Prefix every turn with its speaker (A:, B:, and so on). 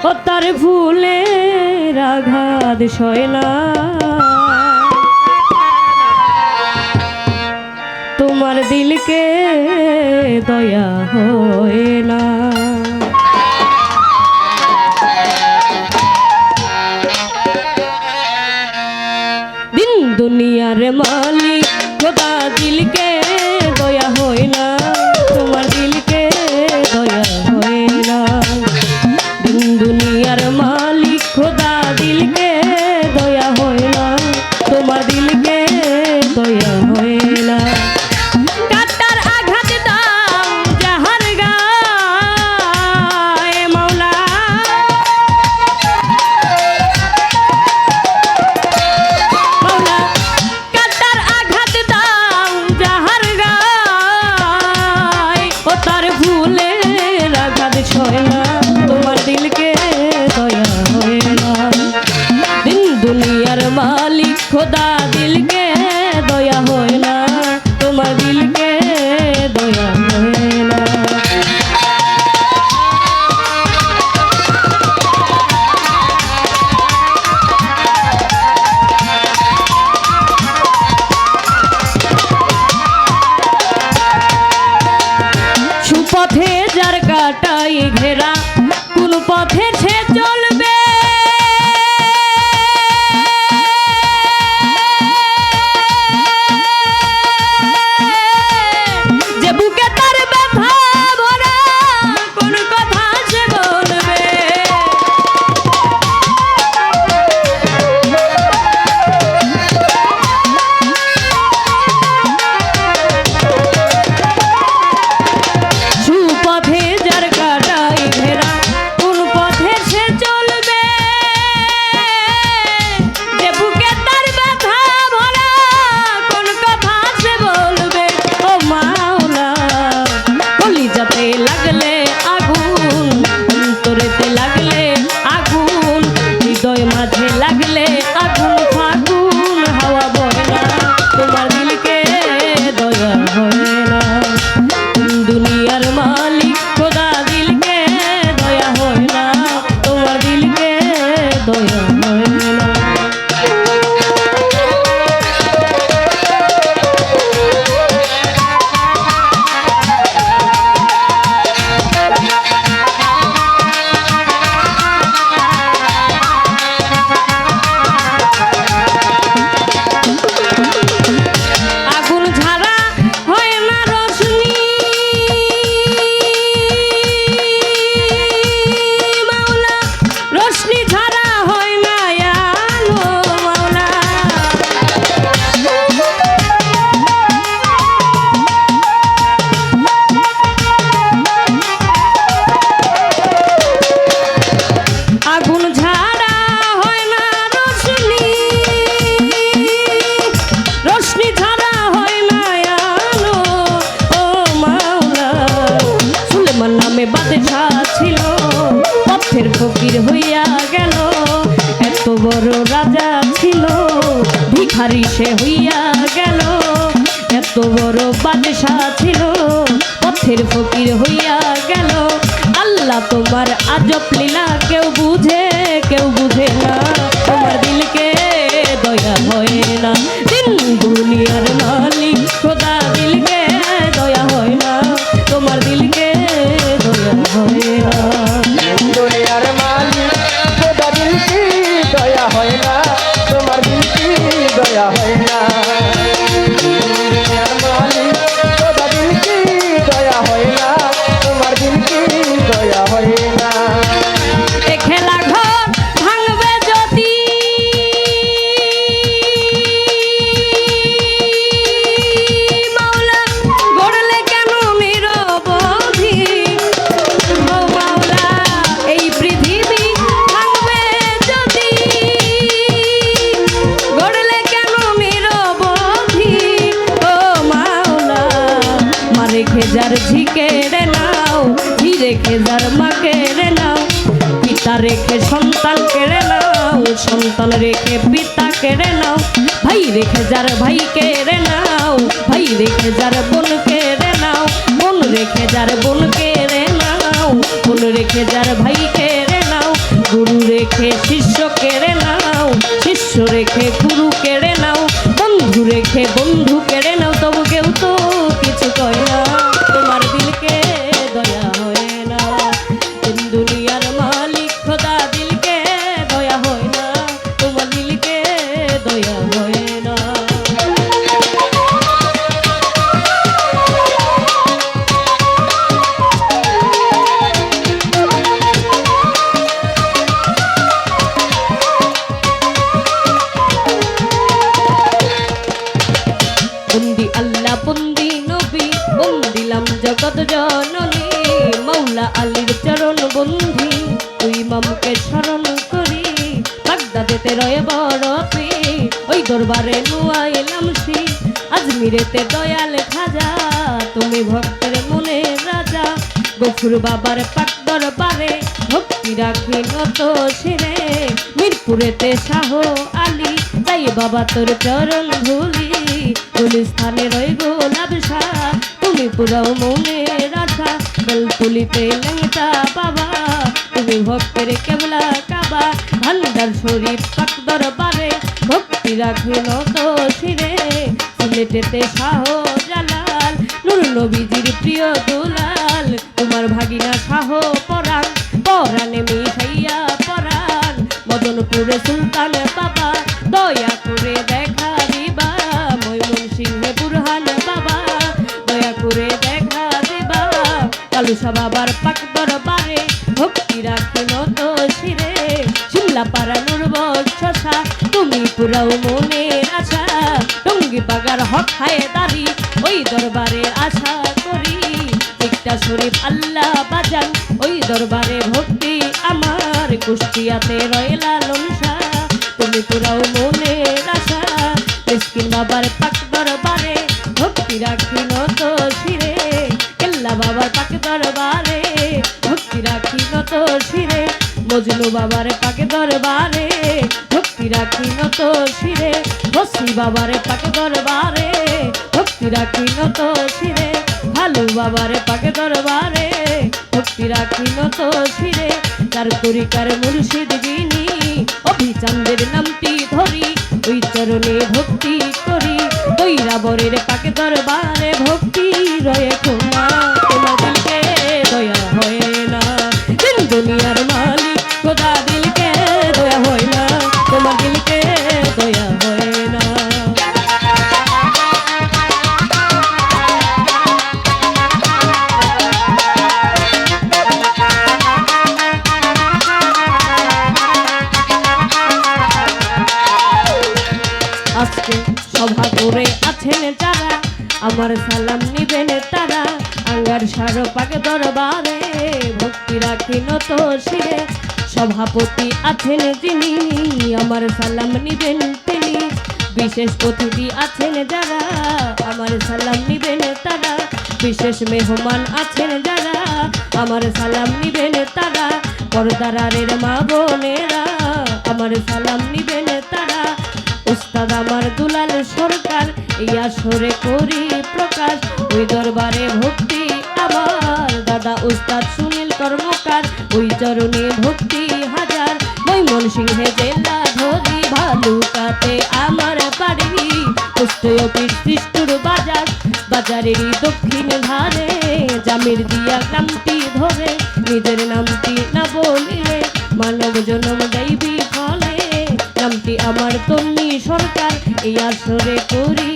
A: ও তার ফুলের আঘাত সয় না, তোমার দিলকে দয়া হয় না। দিন দুনিয়ার মালিক খোদা দিলকে দয়া হয় না, তোমার দিলকে দয়া হয় না। দিন দুনিয়ার মালিক খোদা দিলকে দয়া হয় না, তোমার দিলকে দয়া হয় না। কাটার আঘাত দাও যাহার গায়ে মাওলা, মাওলা কাটার আঘাত দাও যাহার গায়ে, ও তার ফুলের আঘাত সয় না, তোমার দিলকে দয়া হয় না। দিন দুনিয়ার মালিক খোদা দিলকে দয়া হয় না, তোমার দিলকে দয়া হয় না। সুপথে যার কাটাই ঘেরা, কোন পথে সে চলবে, যে বুকে তার ব্যথা ভরা কোন কথা সে বলবে। সুপথে যার কাটাই ঘেরা, কোন পথে সে চলবে, যে বুকে তার ব্যথা ভরা কোন কথা সে বলবে। ও মাওলা কলিজাতে লাগলে আগুন, অন্তরেতে লাগলে আগুন, হৃদয় মাঝে লাগলে আগুন ফাগুন হাওয়া বয় না, তোমার দিলকে দয়া হয় না। দুনিয়ার মালিক খোদা দিলকে দয়া হয় না, তোমার দিলকে দয়া হয় না। আগুন ঝাড়া হয় না রোশনি, মাওলা রোশনি ঝাড়া হয় না আলো, মাওলা আগুন ঝাড়া হয় না রোশনি, রোশনি ঝাড়া হয় না আলো। ও মাওলা সুলেমান নামে বাদশাহ ছিল, পথের ফকির হইয়া গেল, এত বড় রাজা ছিল, ভিখারি সে হইয়া গেল। এত বড় বাদশাহ ছিল, পথের ফকির হইয়া গেল। আল্লাহ তোমার আজব লীলা কেউ বুঝে না, তোমার দিলকে দয়া হয় না। দিন দুনিয়ার মালিক খোদা দিলকে দয়া হয় না, তোমার দিলকে দয়া হয় না।
B: দুনিয়ার মালিক খোদা দিলকি দয়া হয় না, তোমার দিলকি দয়া হয় না। দুনিয়ার মালিক খোদা দিলকি দয়া হয় না, তোমার দিলকি দয়া হয় না।
A: এ খেলা ঘর ভাঙবে যদি, মাওলা গড়লে কেন নিরবধি। ও মাওলা এই পৃথিবী ভাঙবে যদি, গড়লে কেন নিরবধি। ও মাওলা মা রেখে যার ঝিকে রে নাও, ঝি রেখে যার মাকে রে নাও, পিতা রেখে সন্তান কেড়ে নাও, সন্তান রেখে পিতা কেড়ে নাও, ভাই রেখে যার ভাই কেড়ে নাও, ভাই রেখে যার বোন কেড়ে নাও, বোন রেখে যার বোন কেড়ে নাও, বোন রেখে যার ভাই কেড়ে নাও, গুরু রেখে শিষ্য কেড়ে নাও, শিষ্য রেখে গুরু কেড়ে নাও, বন্ধু রেখে বন্ধু কেড়ে নাও, তবু কেউ তো কিছু কয় না। তোমার দিলকে দয়া হয় না, দুনিয়ার মালিক খোদা দিলকে দয়া হয় না, তোমার দিলকে দয়া হয় না। বন্দি আল্লাহ বন্দি নবী বন্দিলাম জগৎ জননী, মাওলা আলীর চরণ বন্ধি তুই ইমামকে স্মরণ করি, বাগদাদেতে রয়ে বড় পীর ওই দরবারে নুয়াইলাম শি, আজমিরেতে দয়াল খাজা তুমি ভক্তের মনে রাজা, গফুর বাবার পাক দরবারে ভক্তি রাখি নত শিরে, মিরপুরেতে শাহ আলী তাই বাবা তোর চরণ ধুলি, গুলিস্থানে রই গোলাপ শাহ তুমি পুরাও মনের আশা, বেলতুলিতে লেংটা বাবা তুমি ভক্তের কেবলা কাবা, ভান্ডার শরীফ পাক দরবারে ভক্তি রাখি নত শিরে, সিলেটেতে শাহ জালাল নূর নবীজির প্রিয় দুলাল, তোমার ভাগিনা শাহ পরাণ পরাণে মিশাইয়া পরাণ, মদনপুরে সুলতান বাবা দয়া করে দেখা দিবা, ময়মনসিংহে বুরহান বাবা দয়া করে দেখা দিবা, কালুসা বাবার পাক দরবারে ভক্তি রাখি নত শিরে, শিমলা পাড়া নূর বর্ষা তুমি পুরাও মনের আশা, টঙ্গি পাগার হক হায়দারি ওই দরবারে আশা করি, একটা শরীফ আল্লাহ বাজান ওই দরবারে ভক্তি আমার, কুষ্টিয়াতে রয় লালন শাহ তুমি পুরাও মনের আশা, মিসকিন বাবার পাক দরবারে ভক্তি রাখি নত শিরে, কেল্লা বাবার পাক দরবারে ভক্তি রাখি নত শিরে, মজনু বাবার পাক দরবারে ভক্তি রাখি নত শিরে, বসি বাবার পাক দরবারে ভক্তি রাখি নত শিরে, ভালু বাবার পাক দরবারে ভক্তি রাখি নত শিরে, তার তরিকার মুর্শিদ যিনি অভিচান্দের নামটি ধরি, ওই চরণে ভক্তি করি, দৈরাবরের পাক দরবারে ভক্তি রয়ে ক্ষমা, তোমার দিলকে দয়া হয় না, দিন দুনিয়ার মালিক খোদা দিলকে দয়া হয় না, তোমার দিলকে দয়া হয় না। আজকে সভা করে আছেন যারা আমার সালাম নিবেন তারা, আঙ্গার সার পাক দরবারে ভক্তি রাখি নত শিরে, সভাপতি আছেন যিনি আমার সালাম নিবেন তিনি, বিশেষ অতিথি আছেন যারা আমার সালাম নিবেন তারা, বিশেষ মেহমান আছেন যারা আমার সালাম নিবেন তারা, পর্দারের মা বোনেরা আমার সালাম নিবেন তারা, উস্তাদ আমার দুলাল সরকার এই আসরে করি প্রকাশ, ওই দরবারে ভক্তি আমার দাদা উস্তাদ সুনীল কর্মকার, ওই চরণে ভক্তি হাজার, ময়মনসিংহে জেলা ধরি ভালুকাতে আমার বাড়ি, কুষ্টিয়া অফিস সৃষ্টুর বাজার বাজারেরই দক্ষিণ ধারে, জামির দিয়া গ্রামটি ধরে নিজের নামটি না বলিলে মানব জনম যাইবি ফলে, নামটি আমার তন্নি সরকার এই আসরে করি